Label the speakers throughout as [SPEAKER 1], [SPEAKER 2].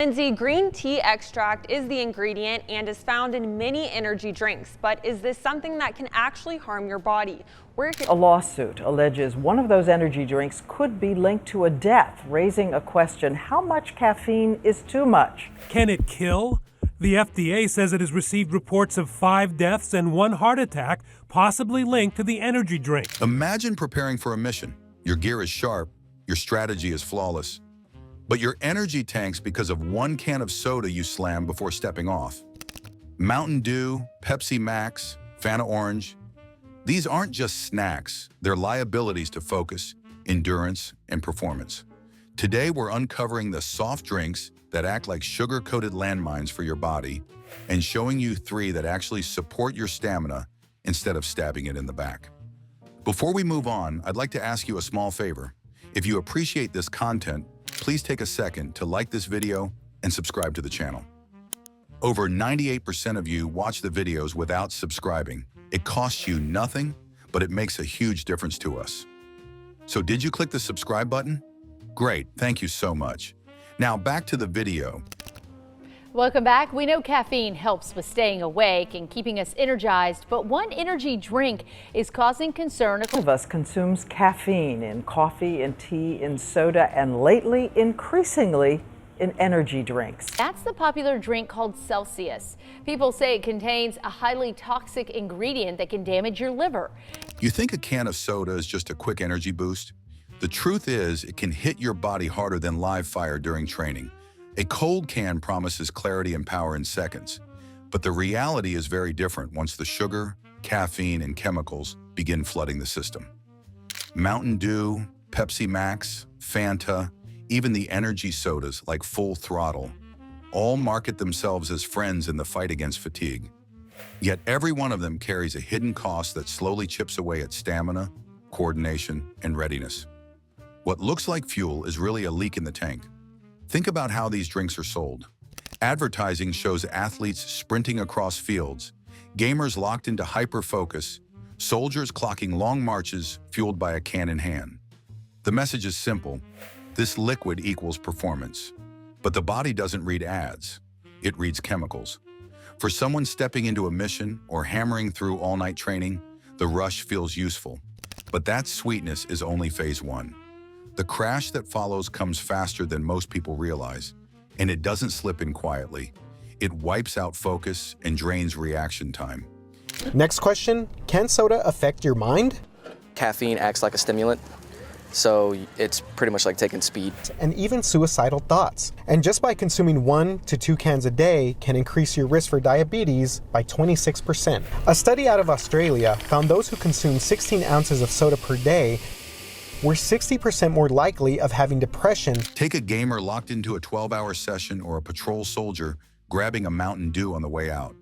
[SPEAKER 1] Lindsay, green tea extract is the ingredient and is found in many energy drinks, but is this something that can actually harm your body?
[SPEAKER 2] A lawsuit alleges one of those energy drinks could be linked to a death, raising a question: how much caffeine is too much?
[SPEAKER 3] Can it kill? The FDA says it has received reports of 5 deaths and 1 heart attack, possibly linked to the energy drink.
[SPEAKER 4] Imagine preparing for a mission. Your gear is sharp, your strategy is flawless, but your energy tanks because of 1 can of soda you slammed before stepping off. Mountain Dew, Pepsi Max, Fanta Orange. These aren't just snacks, they're liabilities to focus, endurance, and performance. Today, we're uncovering the soft drinks that act like sugar-coated landmines for your body and showing you 3 that actually support your stamina instead of stabbing it in the back. Before we move on, I'd like to ask you a small favor. If you appreciate this content, please take a second to like this video and subscribe to the channel. Over 98% of you watch the videos without subscribing. It costs you nothing, but it makes a huge difference to us. So did you click the subscribe button? Great, thank you so much. Now back to the video.
[SPEAKER 5] Welcome back. We know caffeine helps with staying awake and keeping us energized, but one energy drink is causing concern.
[SPEAKER 2] Most of us consumes caffeine in coffee, in tea, in soda, and lately, increasingly, in energy drinks.
[SPEAKER 5] That's the popular drink called Celsius. People say it contains a highly toxic ingredient that can damage your liver.
[SPEAKER 4] You think a can of soda is just a quick energy boost? The truth is, it can hit your body harder than live fire during training. A cold can promises clarity and power in seconds, but the reality is very different once the sugar, caffeine, and chemicals begin flooding the system. Mountain Dew, Pepsi Max, Fanta, even the energy sodas like Full Throttle, all market themselves as friends in the fight against fatigue. Yet every one of them carries a hidden cost that slowly chips away at stamina, coordination, and readiness. What looks like fuel is really a leak in the tank. Think about how these drinks are sold. Advertising shows athletes sprinting across fields, gamers locked into hyper-focus, soldiers clocking long marches fueled by a can in hand. The message is simple: this liquid equals performance. But the body doesn't read ads, it reads chemicals. For someone stepping into a mission or hammering through all-night training, the rush feels useful. But that sweetness is only phase 1. The crash that follows comes faster than most people realize, and it doesn't slip in quietly. It wipes out focus and drains reaction time.
[SPEAKER 6] Next question, can soda affect your mind?
[SPEAKER 7] Caffeine acts like a stimulant, so it's pretty much like taking speed.
[SPEAKER 6] And even suicidal thoughts. And just by consuming 1 to 2 cans a day can increase your risk for diabetes by 26%. A study out of Australia found those who consume 16 ounces of soda per day were 60% more likely of having depression.
[SPEAKER 4] Take a gamer locked into a 12-hour session or a patrol soldier grabbing a Mountain Dew on the way out.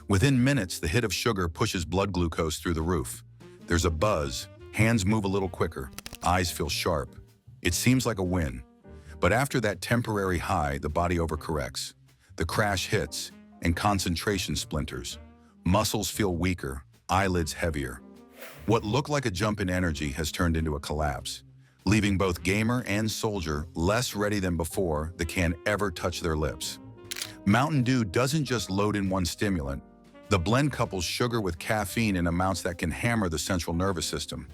[SPEAKER 4] Within minutes, the hit of sugar pushes blood glucose through the roof. There's a buzz, hands move a little quicker, eyes feel sharp. It seems like a win. But after that temporary high, the body overcorrects. The crash hits, and concentration splinters. Muscles feel weaker, eyelids heavier. What looked like a jump in energy has turned into a collapse, leaving both gamer and soldier less ready than before the can ever touch their lips. Mountain Dew doesn't just load in one stimulant. The blend couples sugar with caffeine in amounts that can hammer the central nervous system.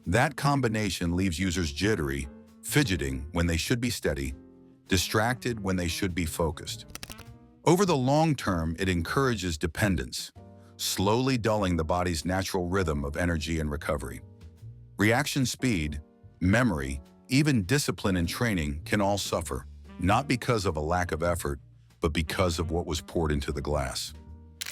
[SPEAKER 4] That combination leaves users jittery, fidgeting when they should be steady, distracted when they should be focused. Over the long term, it encourages dependence, slowly dulling the body's natural rhythm of energy and recovery. Reaction speed, memory, even discipline and training can all suffer, not because of a lack of effort, but because of what was poured into the glass.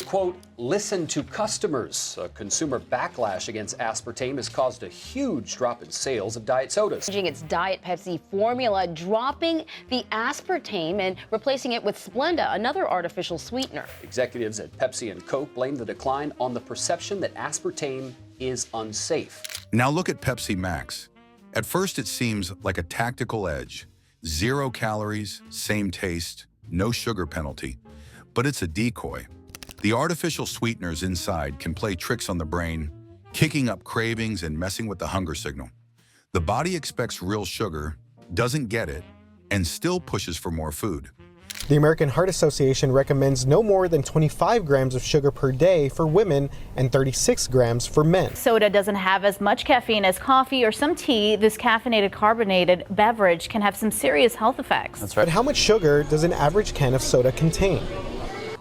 [SPEAKER 8] Quote, listen to customers. A consumer backlash against aspartame has caused a huge drop in sales of diet sodas.
[SPEAKER 9] Changing its Diet Pepsi formula, dropping the aspartame and replacing it with Splenda, another artificial sweetener.
[SPEAKER 8] Executives at Pepsi and Coke blame the decline on the perception that aspartame is unsafe.
[SPEAKER 4] Now look at Pepsi Max. At first, it seems like a tactical edge. 0 calories, same taste, no sugar penalty. But it's a decoy. The artificial sweeteners inside can play tricks on the brain, kicking up cravings and messing with the hunger signal. The body expects real sugar, doesn't get it, and still pushes for more food.
[SPEAKER 6] The American Heart Association recommends no more than 25 grams of sugar per day for women and 36 grams for men.
[SPEAKER 10] Soda doesn't have as much caffeine as coffee or some tea. This caffeinated carbonated beverage can have some serious health effects.
[SPEAKER 6] That's right. But how much sugar does an average can of soda contain?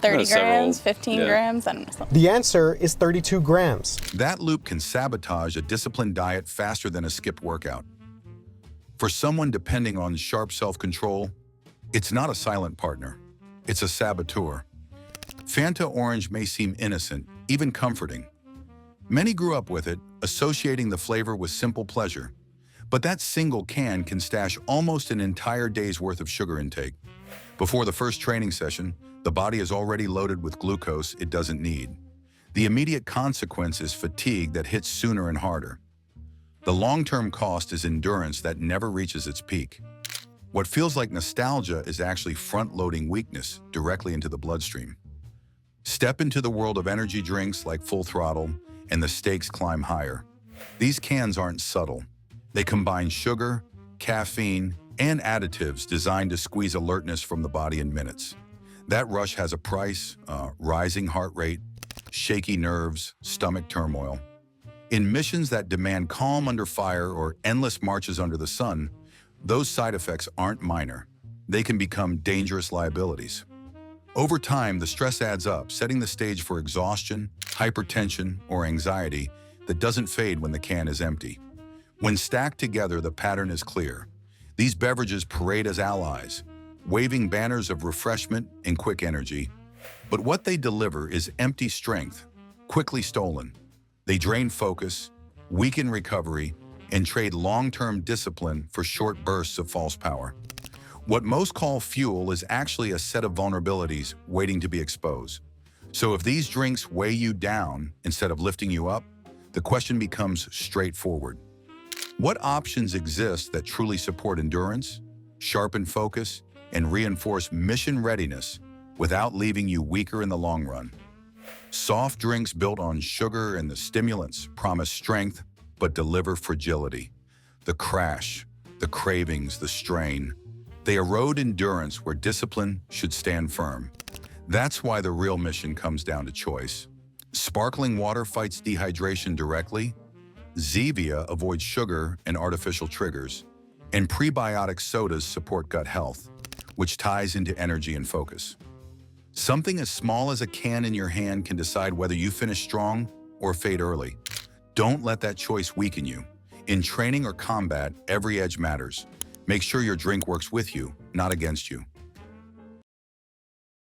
[SPEAKER 11] 30 grams, 15 grams, I don't know.
[SPEAKER 6] The answer is 32 grams.
[SPEAKER 4] That loop can sabotage a disciplined diet faster than a skipped workout. For someone depending on sharp self-control, it's not a silent partner, it's a saboteur. Fanta Orange may seem innocent, even comforting. Many grew up with it, associating the flavor with simple pleasure. But that single can stash almost an entire day's worth of sugar intake. Before the first training session, the body is already loaded with glucose it doesn't need. The immediate consequence is fatigue that hits sooner and harder. The long-term cost is endurance that never reaches its peak. What feels like nostalgia is actually front-loading weakness directly into the bloodstream. Step into the world of energy drinks like Full Throttle, and the stakes climb higher. These cans aren't subtle. They combine sugar, caffeine, and additives designed to squeeze alertness from the body in minutes. That rush has a price: rising heart rate, shaky nerves, stomach turmoil. In missions that demand calm under fire or endless marches under the sun, those side effects aren't minor. They can become dangerous liabilities. Over time, the stress adds up, setting the stage for exhaustion, hypertension, or anxiety that doesn't fade when the can is empty. When stacked together, the pattern is clear. These beverages parade as allies, waving banners of refreshment and quick energy. But what they deliver is empty strength, quickly stolen. They drain focus, weaken recovery, and trade long-term discipline for short bursts of false power. What most call fuel is actually a set of vulnerabilities waiting to be exposed. So if these drinks weigh you down instead of lifting you up, the question becomes straightforward. What options exist that truly support endurance, sharpen focus, and reinforce mission readiness without leaving you weaker in the long run? Soft drinks built on sugar and the stimulants promise strength, but deliver fragility. The crash, the cravings, the strain, they erode endurance where discipline should stand firm. That's why the real mission comes down to choice. Sparkling water fights dehydration directly, Zevia avoids sugar and artificial triggers, and prebiotic sodas support gut health, which ties into energy and focus. Something as small as a can in your hand can decide whether you finish strong or fade early. Don't let that choice weaken you. In training or combat, every edge matters. Make sure your drink works with you, not against you.